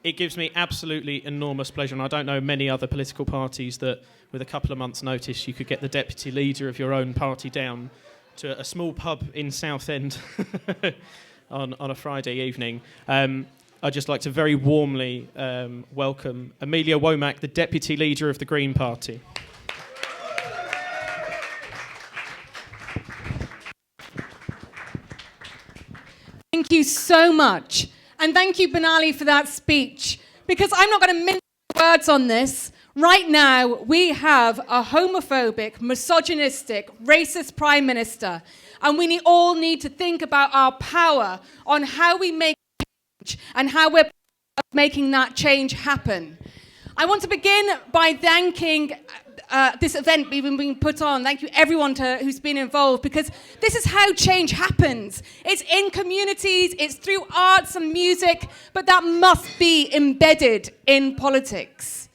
It gives me absolutely enormous pleasure, and I don't know many other political parties that, with a couple of months' notice, you could get the deputy leader of your own party down to a small pub in Southend on a Friday evening. I'd just like to very warmly welcome Amelia Womack, the deputy leader of the Green Party. Thank you so much. And thank you, Benali, for that speech. Because I'm not going to mince words on this. Right now, we have a homophobic, misogynistic, racist Prime Minister. And we all need to think about our power on how we make change and how we're making that change happen. I want to begin by thanking this event being put on. Thank you everyone who's been involved, because this is how change happens. It's in communities, it's through arts and music, but that must be embedded in politics.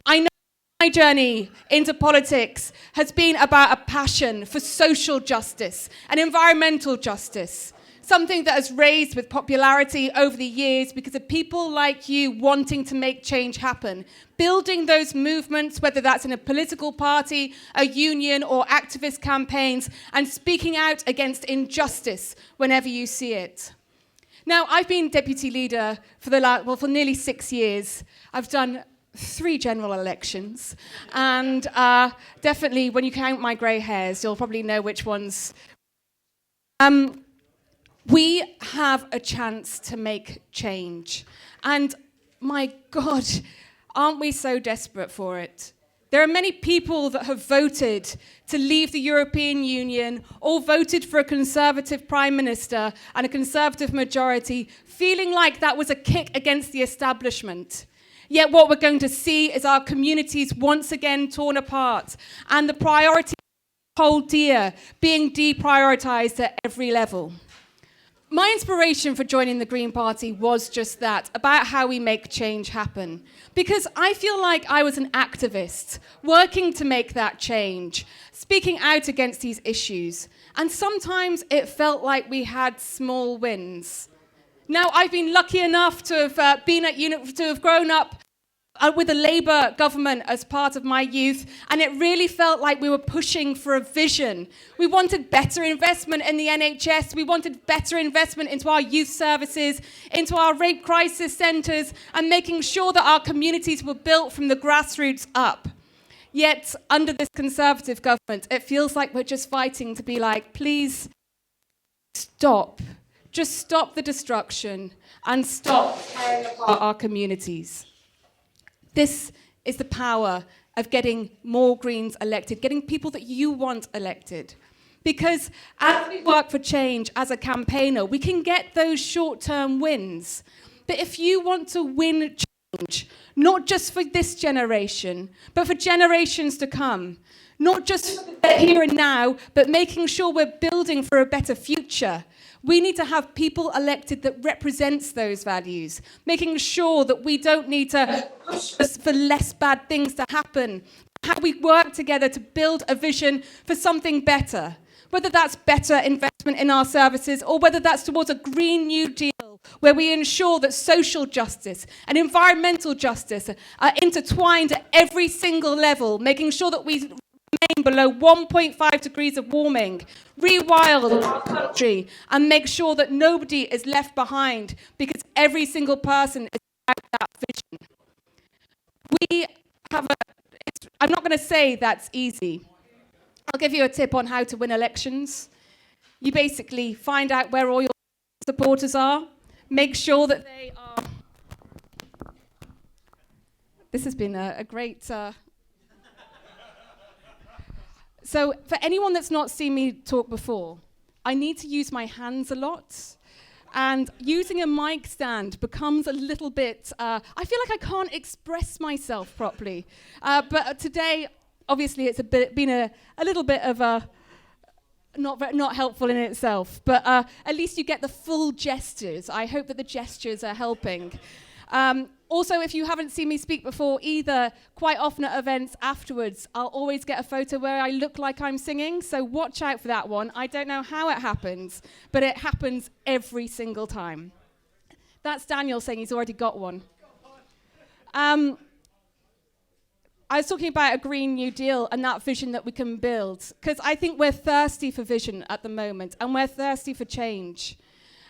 I know my journey into politics has been about a passion for social justice and environmental justice. Something that has raised with popularity over the years because of people like you wanting to make change happen. Building those movements, whether that's in a political party, a union, or activist campaigns, and speaking out against injustice whenever you see it. Now, I've been deputy leader for nearly 6 years. I've done 3 general elections, and definitely when you count my grey hairs, you'll probably know which ones. We have a chance to make change. And my God, aren't we so desperate for it? There are many people that have voted to leave the European Union or voted for a Conservative Prime Minister and a Conservative majority, feeling like that was a kick against the establishment. Yet what we're going to see is our communities once again torn apart and the priorities hold dear being deprioritized at every level. My inspiration for joining the Green Party was just that, about how we make change happen. Because I feel like I was an activist, working to make that change, speaking out against these issues. And sometimes it felt like we had small wins. Now, I've been lucky enough to have grown up with a Labour government as part of my youth, and it really felt like we were pushing for a vision. We wanted better investment in the NHS, we wanted better investment into our youth services, into our rape crisis centres, and making sure that our communities were built from the grassroots up. Yet, under this Conservative government, it feels like we're just fighting to be like, please stop. Just stop the destruction and stop tearing apart our communities. This is the power of getting more Greens elected, getting people that you want elected. Because as we work for change as a campaigner, we can get those short-term wins. But if you want to win change, not just for this generation, but for generations to come, not just here and now, but making sure we're building for a better future, we need to have people elected that represents those values, making sure that we don't need to push for less bad things to happen, how we work together to build a vision for something better, whether that's better investment in our services or whether that's towards a Green New Deal, where we ensure that social justice and environmental justice are intertwined at every single level, making sure that we remain below 1.5 degrees of warming, rewild our country, and make sure that nobody is left behind, because every single person is about that vision. I'm not going to say that's easy. I'll give you a tip on how to win elections. You basically find out where all your supporters are, make sure that they are... This has been a great... So for anyone that's not seen me talk before, I need to use my hands a lot. And using a mic stand becomes a little bit... I feel like I can't express myself properly. But today, obviously, it's been a little bit of a... Not helpful in itself. But at least you get the full gestures. I hope that the gestures are helping. Also, if you haven't seen me speak before either, quite often at events afterwards, I'll always get a photo where I look like I'm singing, so watch out for that one. I don't know how it happens, but it happens every single time. That's Daniel saying he's already got one. I was talking about a Green New Deal and that vision that we can build, because I think we're thirsty for vision at the moment, and we're thirsty for change.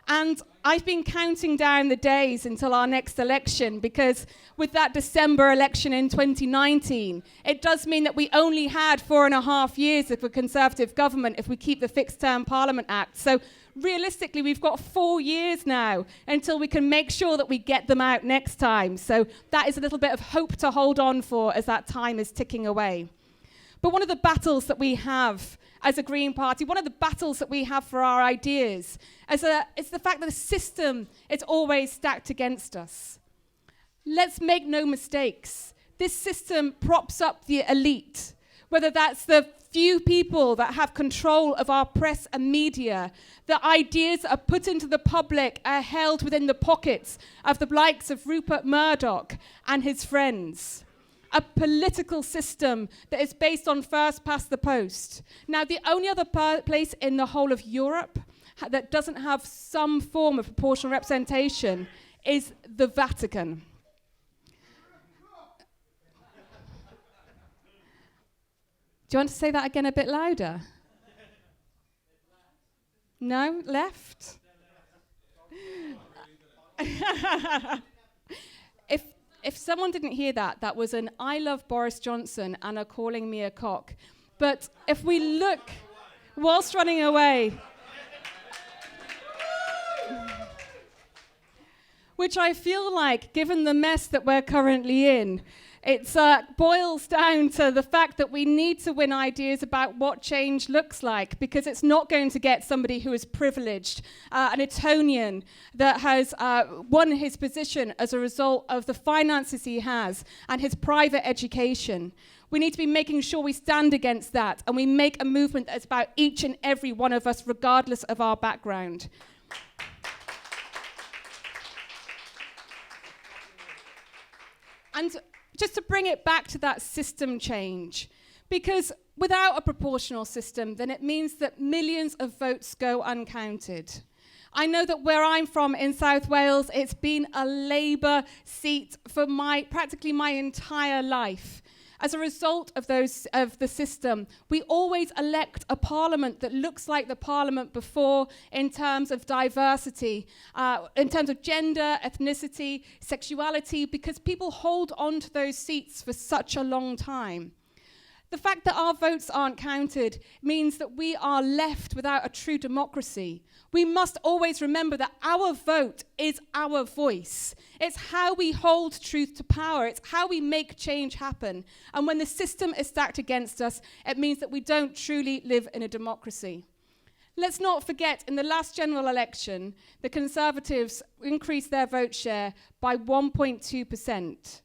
And I've been counting down the days until our next election, because with that December election in 2019, it does mean that we only had 4.5 years of a Conservative government if we keep the Fixed Term Parliament Act. So realistically, we've got 4 years now until we can make sure that we get them out next time. So that is a little bit of hope to hold on for as that time is ticking away. But one of the battles that we have as a Green Party, one of the battles that we have for our ideas is the fact that the system is always stacked against us. Let's make no mistakes. This system props up the elite, whether that's the few people that have control of our press and media. The ideas that are put into the public are held within the pockets of the likes of Rupert Murdoch and his friends. A political system that is based on first past the post. Now, the only other place in the whole of Europe that doesn't have some form of proportional representation is the Vatican. Do you want to say that again a bit louder? No? Left? If someone didn't hear that, that was an I love Boris Johnson and are calling me a cock. But if we look, whilst running away, which I feel like, given the mess that we're currently in, it boils down to the fact that we need to win ideas about what change looks like, because it's not going to get somebody who is privileged, an Etonian that has won his position as a result of the finances he has and his private education. We need to be making sure we stand against that and we make a movement that's about each and every one of us, regardless of our background. And just to bring it back to that system change, because without a proportional system, then it means that millions of votes go uncounted. I know that where I'm from in South Wales, it's been a Labour seat for practically my entire life. As a result of the system, we always elect a parliament that looks like the parliament before in terms of diversity, in terms of gender, ethnicity, sexuality, because people hold on to those seats for such a long time. The fact that our votes aren't counted means that we are left without a true democracy. We must always remember that our vote is our voice. It's how we hold truth to power. It's how we make change happen. And when the system is stacked against us, it means that we don't truly live in a democracy. Let's not forget, in the last general election, the Conservatives increased their vote share by 1.2%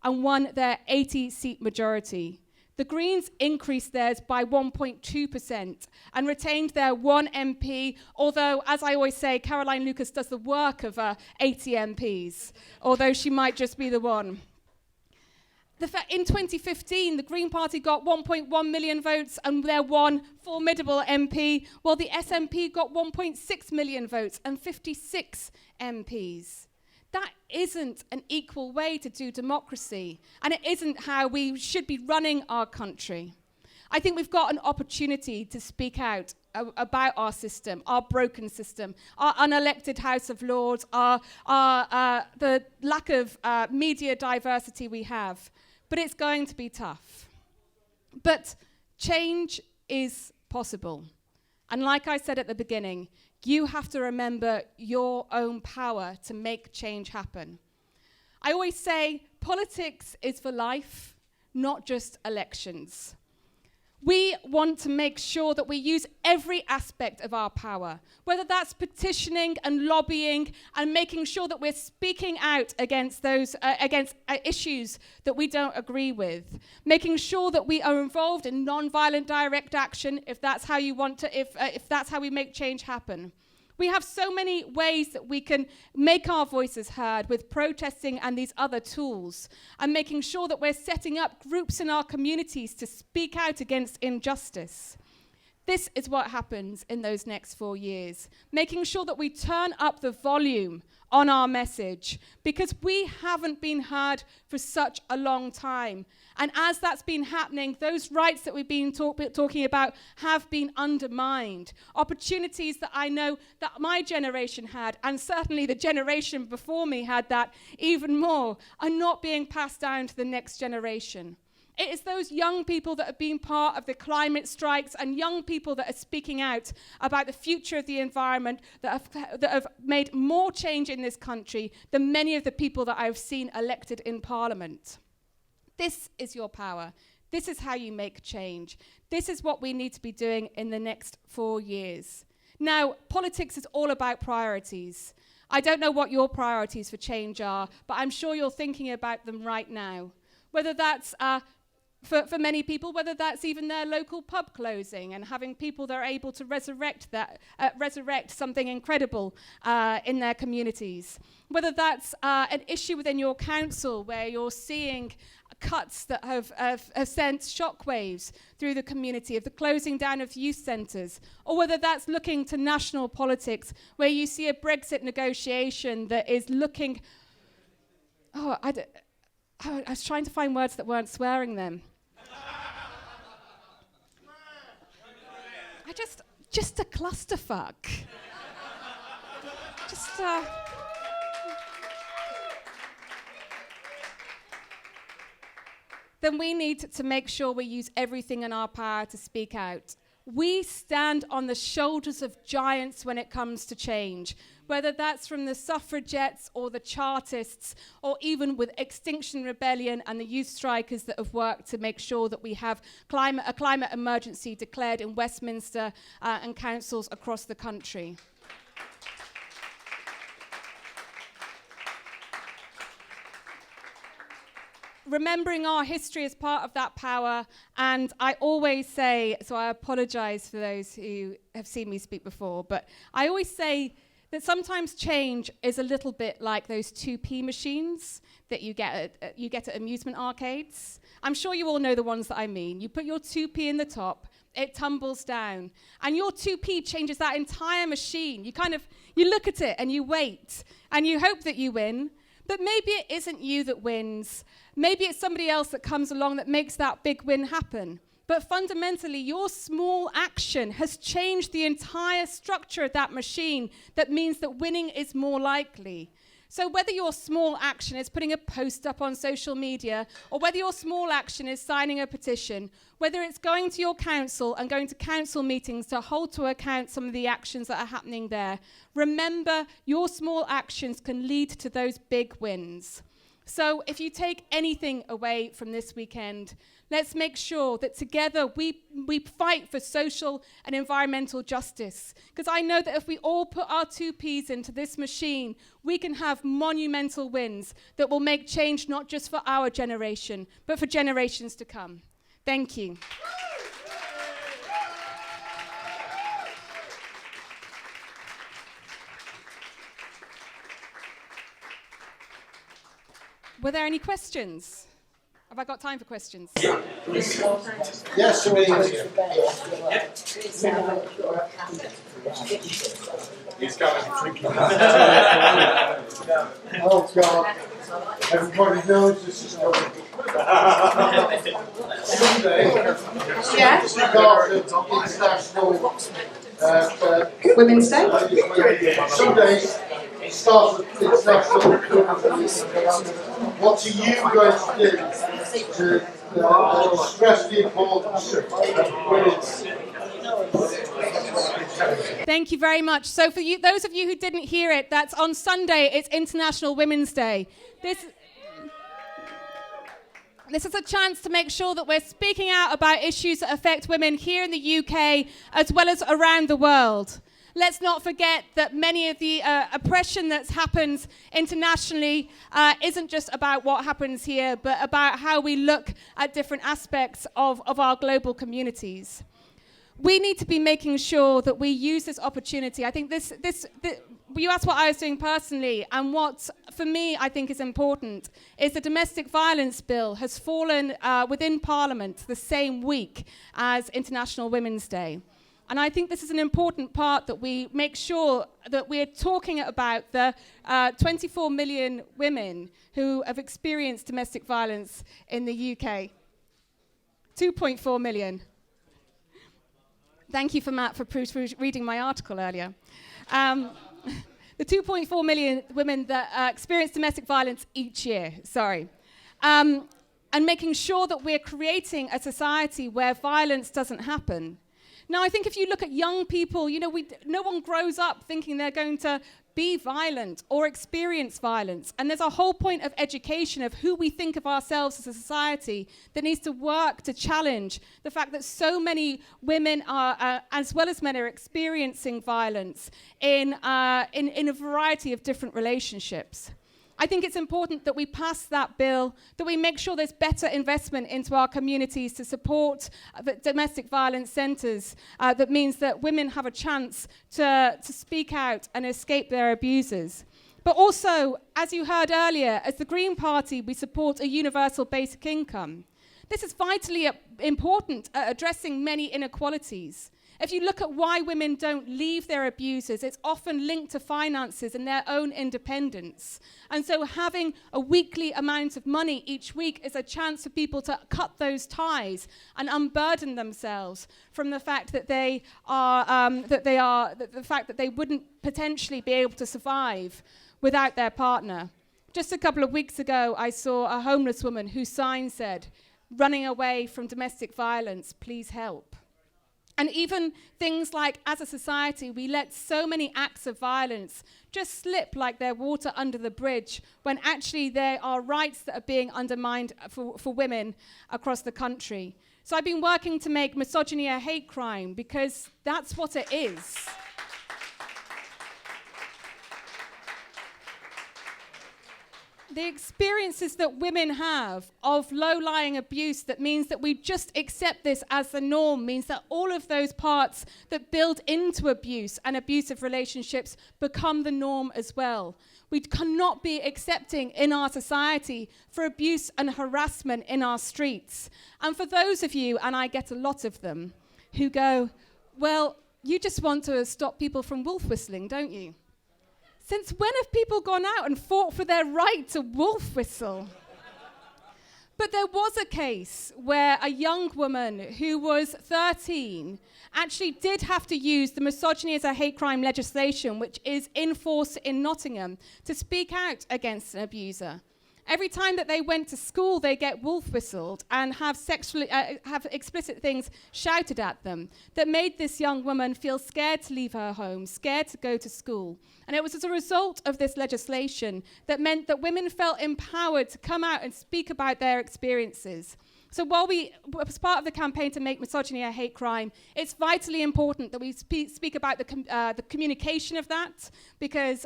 and won their 80-seat majority. The Greens increased theirs by 1.2% and retained their one MP, although, as I always say, Caroline Lucas does the work of 80 MPs, although she might just be the one. In 2015, the Green Party got 1.1 million votes and their one formidable MP, while the SNP got 1.6 million votes and 56 MPs. That isn't an equal way to do democracy, and it isn't how we should be running our country. I think we've got an opportunity to speak out about our system, our broken system, our unelected House of Lords, the lack of media diversity we have. But it's going to be tough. But change is possible. And like I said at the beginning, you have to remember your own power to make change happen. I always say politics is for life, not just elections. We want to make sure that we use every aspect of our power, whether that's petitioning and lobbying and making sure that we're speaking out against those issues that we don't agree with, making sure that we are involved in non-violent direct action if that's how you want to, if that's how we make change happen. We have so many ways that we can make our voices heard with protesting and these other tools, and making sure that we're setting up groups in our communities to speak out against injustice. This is what happens in those next 4 years, making sure that we turn up the volume on our message, because we haven't been heard for such a long time. And as that's been happening, those rights that we've been talking about have been undermined. Opportunities that I know that my generation had, and certainly the generation before me had that even more, are not being passed down to the next generation. It is those young people that have been part of the climate strikes and young people that are speaking out about the future of the environment that have made more change in this country than many of the people that I've seen elected in Parliament. This is your power. This is how you make change. This is what we need to be doing in the next 4 years. Now, politics is all about priorities. I don't know what your priorities for change are, but I'm sure you're thinking about them right now. Whether that's for many people, whether that's even their local pub closing and having people that are able to resurrect something incredible in their communities. Whether that's an issue within your council where you're seeing cuts that have sent shockwaves through the community of the closing down of youth centres, or whether that's looking to national politics where you see a Brexit negotiation that is looking... I was trying to find words that weren't swearing then. Just a clusterfuck. Then we need to make sure we use everything in our power to speak out. We stand on the shoulders of giants when it comes to change, whether that's from the suffragettes or the Chartists, or even with Extinction Rebellion and the youth strikers that have worked to make sure that we have a climate emergency declared in Westminster and councils across the country. Remembering our history is part of that power, and I always say, so I apologize for those who have seen me speak before, but I always say that sometimes change is a little bit like those 2p machines that you get at amusement arcades. I'm sure you all know the ones that I mean. You put your 2p in the top, it tumbles down, and your 2p changes that entire machine. You look at it and you wait, and you hope that you win. But maybe it isn't you that wins. Maybe it's somebody else that comes along that makes that big win happen. But fundamentally, your small action has changed the entire structure of that machine. That means that winning is more likely. So whether your small action is putting a post up on social media, or whether your small action is signing a petition, whether it's going to your council and going to council meetings to hold to account some of the actions that are happening there, remember your small actions can lead to those big wins. So if you take anything away from this weekend, let's make sure that together we fight for social and environmental justice. Because I know that if we all put our 2Ps into this machine, we can have monumental wins that will make change not just for our generation, but for generations to come. Thank you. Were there any questions? Have I got time for questions? Yes, Amelia. He's coming. Oh, God. Everybody knows this is coming. Sunday, Yes. International Women's Day. Sunday starts with International Women's Day. What are you going to do to stress the importance of women's? Thank you very much. So for you, those of you who didn't hear it, that's on Sunday, it's International Women's Day. This is a chance to make sure that we're speaking out about issues that affect women here in the UK as well as around the world. Let's not forget that many of the oppression that's happened internationally isn't just about what happens here, but about how we look at different aspects of our global communities. We need to be making sure that we use this opportunity. I think you asked what I was doing personally, and what, for me, I think is important, is the domestic violence bill has fallen within Parliament the same week as International Women's Day. And I think this is an important part that we make sure that we're talking about the 24 million women who have experienced domestic violence in the UK. 2.4 million. Thank you for Matt for reading my article earlier. The 2.4 million women that experience domestic violence each year, and making sure that we're creating a society where violence doesn't happen. Now, I think if you look at young people, no one grows up thinking they're going to be violent or experience violence. And there's a whole point of education of who we think of ourselves as a society that needs to work to challenge the fact that so many women are, as well as men, are experiencing violence in a variety of different relationships. I think it's important that we pass that bill, that we make sure there's better investment into our communities to support the domestic violence centres. That means that women have a chance to speak out and escape their abusers. But also, as you heard earlier, as the Green Party, we support a universal basic income. This is vitally important at addressing many inequalities. If you look at why women don't leave their abusers, it's often linked to finances and their own independence. And so having a weekly amount of money each week is a chance for people to cut those ties and unburden themselves from the fact that the fact that they wouldn't potentially be able to survive without their partner. Just a couple of weeks ago, I saw a homeless woman whose sign said, "Running away from domestic violence, please help." And even things like, as a society, we let so many acts of violence just slip like they're water under the bridge, when actually there are rights that are being undermined for women across the country. So I've been working to make misogyny a hate crime, because that's what it is. The experiences that women have of low-lying abuse, that means that we just accept this as the norm, means that all of those parts that build into abuse and abusive relationships become the norm as well. We cannot be accepting in our society for abuse and harassment in our streets. And for those of you, and I get a lot of them, who go, "Well, you just want to stop people from wolf whistling, don't you?" Since when have people gone out and fought for their right to wolf whistle? But there was a case where a young woman who was 13 actually did have to use the misogyny as a hate crime legislation, which is in force in Nottingham, to speak out against an abuser. Every time that they went to school, they get wolf whistled and have explicit things shouted at them that made this young woman feel scared to leave her home, scared to go to school. And it was as a result of this legislation that meant that women felt empowered to come out and speak about their experiences. So while as part of the campaign to make misogyny a hate crime, it's vitally important that we speak about the communication of that, because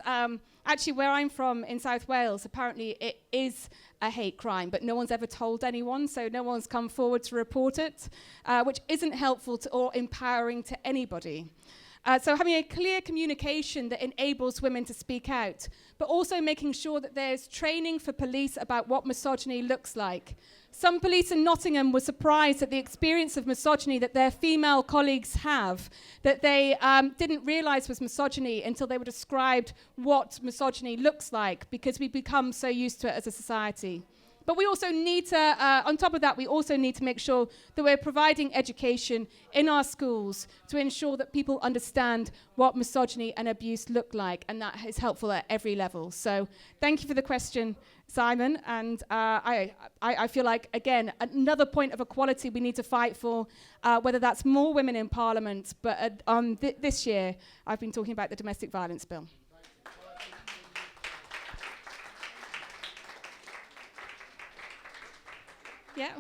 actually where I'm from in South Wales, apparently it is a hate crime, but no one's ever told anyone, so no one's come forward to report it, which isn't helpful or empowering to anybody. So having a clear communication that enables women to speak out, but also making sure that there's training for police about what misogyny looks like. Some police in Nottingham were surprised at the experience of misogyny that their female colleagues have, that they didn't realise was misogyny until they were described what misogyny looks like, because we become so used to it as a society. But we also need to, on top of that, we also need to make sure that we're providing education in our schools to ensure that people understand what misogyny and abuse look like, and that is helpful at every level. So thank you for the question, Simon. And I feel like, again, another point of equality we need to fight for, whether that's more women in Parliament, but this year I've been talking about the domestic violence bill. Yeah.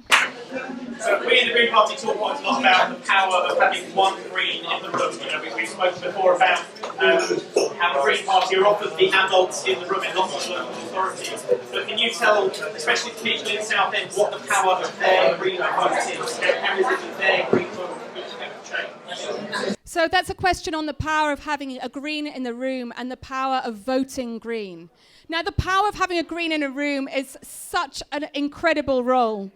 So we in the Green Party talk quite a lot about the power of having one Green in the room. We've spoken before about how the Green Party are often the adults in the room in lots of local authorities. But can you tell, especially the people in Southend, what the power of their Green vote is? How is it that their Green vote will change? So that's a question on the power of having a Green in the room and the power of voting Green. Now, the power of having a Green in a room is such an incredible role.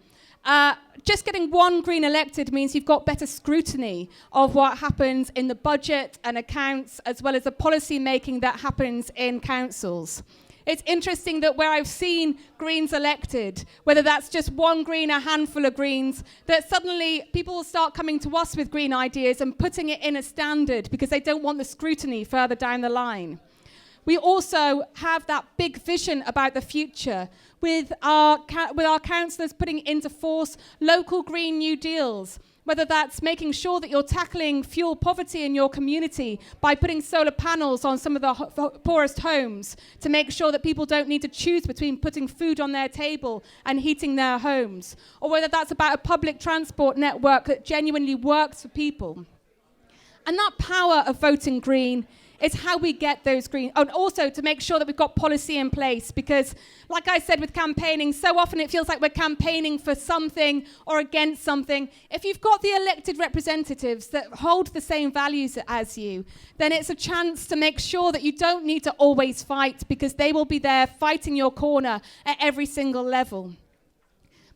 Just getting one Green elected means you've got better scrutiny of what happens in the budget and accounts, as well as the policy making that happens in councils. It's interesting that where I've seen Greens elected, whether that's just one Green, a handful of Greens, that suddenly people will start coming to us with Green ideas and putting it in a standard because they don't want the scrutiny further down the line. We also have that big vision about the future with our councillors putting into force local Green New Deals, whether that's making sure that you're tackling fuel poverty in your community by putting solar panels on some of the poorest homes to make sure that people don't need to choose between putting food on their table and heating their homes, or whether that's about a public transport network that genuinely works for people. And that power of voting Green is how we get those Green, and also to make sure that we've got policy in place, because like I said with campaigning, so often it feels like we're campaigning for something or against something. If you've got the elected representatives that hold the same values as you, then it's a chance to make sure that you don't need to always fight, because they will be there fighting your corner at every single level.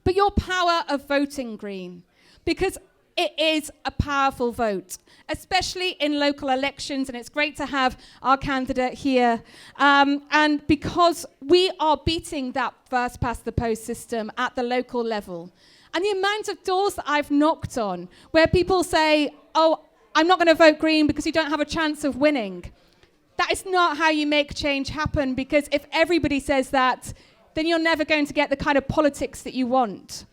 But your power of voting Green, because it is a powerful vote, especially in local elections, and it's great to have our candidate here. And because we are beating that first past the post system at the local level. And the amount of doors that I've knocked on where people say, oh, I'm not going to vote Green because you don't have a chance of winning. That is not how you make change happen, because if everybody says that, then you're never going to get the kind of politics that you want.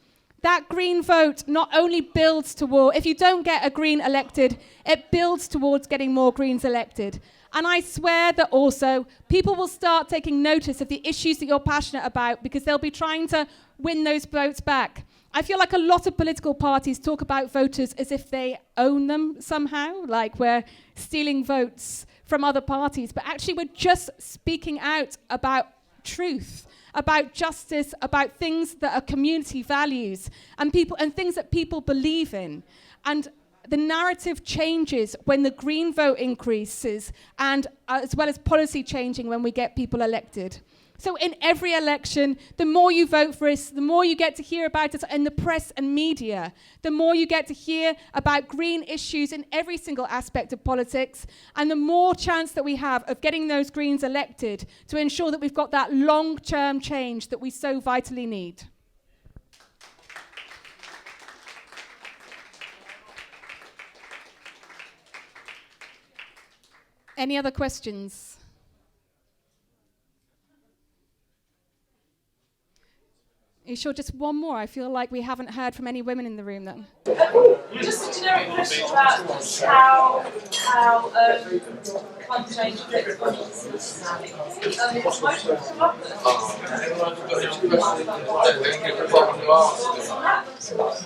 That Green vote not only builds toward, if you don't get a Green elected, it builds towards getting more Greens elected. And I swear that also people will start taking notice of the issues that you're passionate about, because they'll be trying to win those votes back. I feel like a lot of political parties talk about voters as if they own them somehow, like we're stealing votes from other parties. But actually we're just speaking out about truth, about justice, about things that are community values and people and things that people believe in. And the narrative changes when the Green vote increases, and as well as policy changing when we get people elected. So in every election, the more you vote for us, the more you get to hear about it in the press and media, the more you get to hear about Green issues in every single aspect of politics, and the more chance that we have of getting those Greens elected to ensure that we've got that long-term change that we so vitally need. Any other questions? Are you sure just one more? I feel like we haven't heard from any women in the room then. Just a generic question about how climate change affects politics.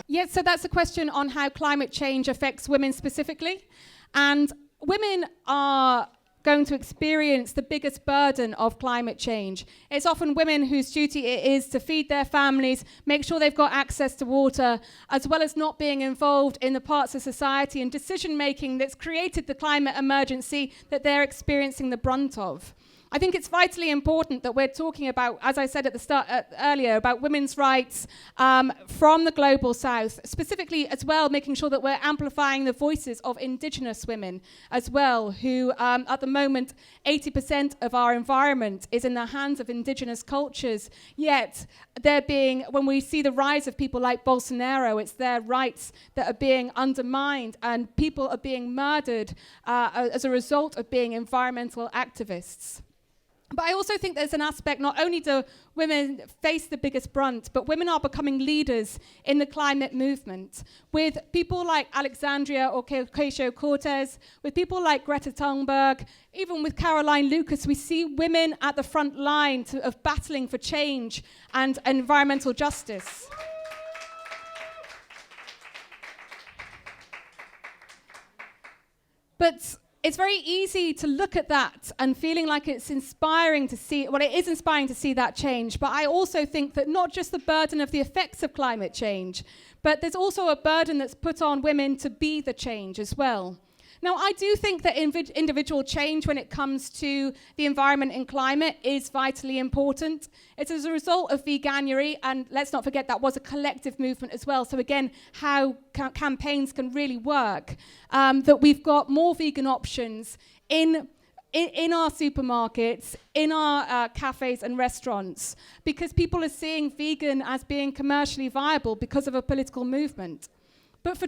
Yes, so that's a question on how climate change affects women specifically. And women are going to experience the biggest burden of climate change. It's often women whose duty it is to feed their families, make sure they've got access to water, as well as not being involved in the parts of society and decision-making that's created the climate emergency that they're experiencing the brunt of. I think it's vitally important that we're talking about, as I said at the start earlier, about women's rights from the global south, specifically as well making sure that we're amplifying the voices of Indigenous women as well, who at the moment 80% of our environment is in the hands of Indigenous cultures, yet they're being, when we see the rise of people like Bolsonaro, it's their rights that are being undermined and people are being murdered as a result of being environmental activists. But I also think there's an aspect, not only do women face the biggest brunt, but women are becoming leaders in the climate movement. With people like Alexandria Ocasio-Cortez, with people like Greta Thunberg, even with Caroline Lucas, we see women at the front line of battling for change and environmental justice. But it's very easy to look at that and feeling like it's inspiring to see, well, it is inspiring to see that change, but I also think that not just the burden of the effects of climate change, but there's also a burden that's put on women to be the change as well. Now, I do think that individual change when it comes to the environment and climate is vitally important. It's as a result of veganuary, and let's not forget that was a collective movement as well. So again, how campaigns can really work, that we've got more vegan options in our supermarkets, in our cafes and restaurants, because people are seeing vegan as being commercially viable because of a political movement. But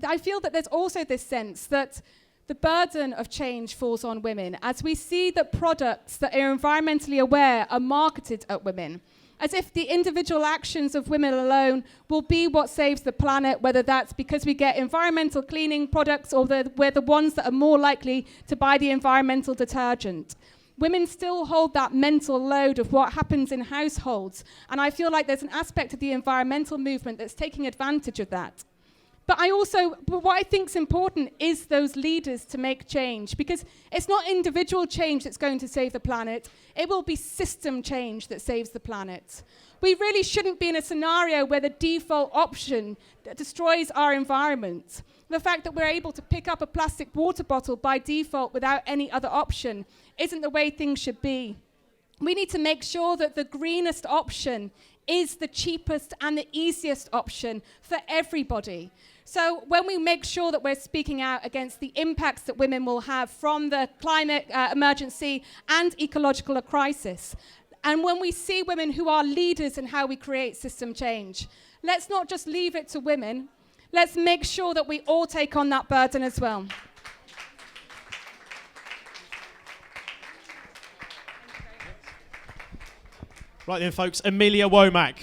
I feel that there's also this sense that the burden of change falls on women, as we see that products that are environmentally aware are marketed at women, as if the individual actions of women alone will be what saves the planet, whether that's because we get environmental cleaning products or we're the ones that are more likely to buy the environmental detergent. Women still hold that mental load of what happens in households, and I feel like there's an aspect of the environmental movement that's taking advantage of that. But what I think is important is those leaders to make change, because it's not individual change that's going to save the planet. It will be system change that saves the planet. We really shouldn't be in a scenario where the default option destroys our environment. The fact that we're able to pick up a plastic water bottle by default without any other option isn't the way things should be. We need to make sure that the greenest option is the cheapest and the easiest option for everybody. So when we make sure that we're speaking out against the impacts that women will have from the climate emergency and ecological crisis, and when we see women who are leaders in how we create system change, let's not just leave it to women. Let's make sure that we all take on that burden as well. Right then, folks, Amelia Womack.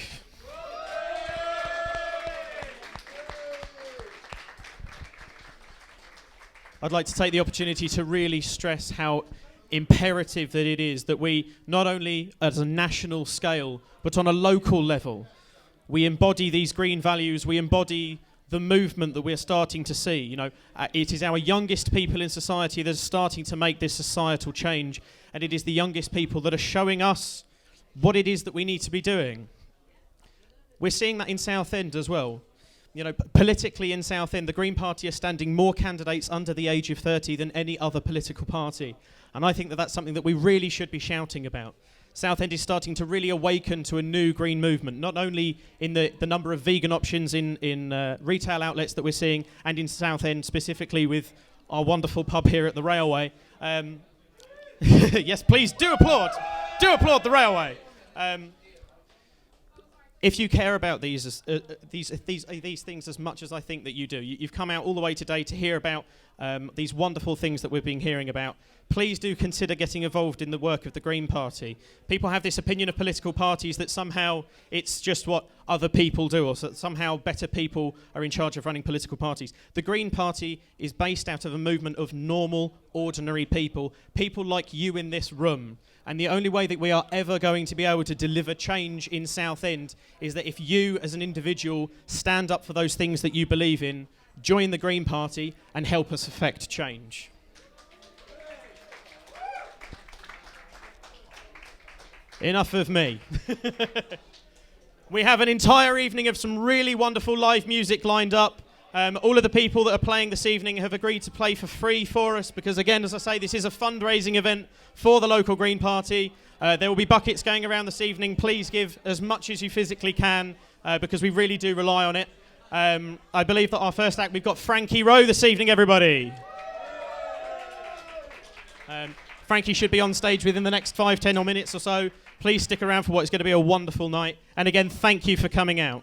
I'd like to take the opportunity to really stress how imperative that it is that we, not only at a national scale, but on a local level, we embody these green values, we embody the movement that we're starting to see. You know, it is our youngest people in society that are starting to make this societal change, and it is the youngest people that are showing us what it is that we need to be doing. We're seeing that in Southend as well. You know, politically in Southend, the Green Party are standing more candidates under the age of 30 than any other political party. And I think that that's something that we really should be shouting about. Southend is starting to really awaken to a new green movement, not only in the number of vegan options in retail outlets that we're seeing, and in Southend specifically with our wonderful pub here at the railway. Yes, please do applaud. Do applaud the railway. If you care about these things as much as I think that you do, you've come out all the way today to hear about these wonderful things that we've been hearing about. Please do consider getting involved in the work of the Green Party. People have this opinion of political parties that somehow it's just what other people do, or somehow better people are in charge of running political parties. The Green Party is based out of a movement of normal, ordinary people like you in this room. And the only way that we are ever going to be able to deliver change in Southend is that if you, as an individual, stand up for those things that you believe in, join the Green Party, and help us affect change. Enough of me. We have an entire evening of some really wonderful live music lined up. All of the people that are playing this evening have agreed to play for free for us because, again, as I say, this is a fundraising event for the local Green Party. There will be buckets going around this evening. Please give as much as you physically can because we really do rely on it. I believe that our first act, we've got Frankie Rowe this evening, everybody. Frankie should be on stage within the next 5-10 minutes or so. Please stick around for what is going to be a wonderful night. And again, thank you for coming out.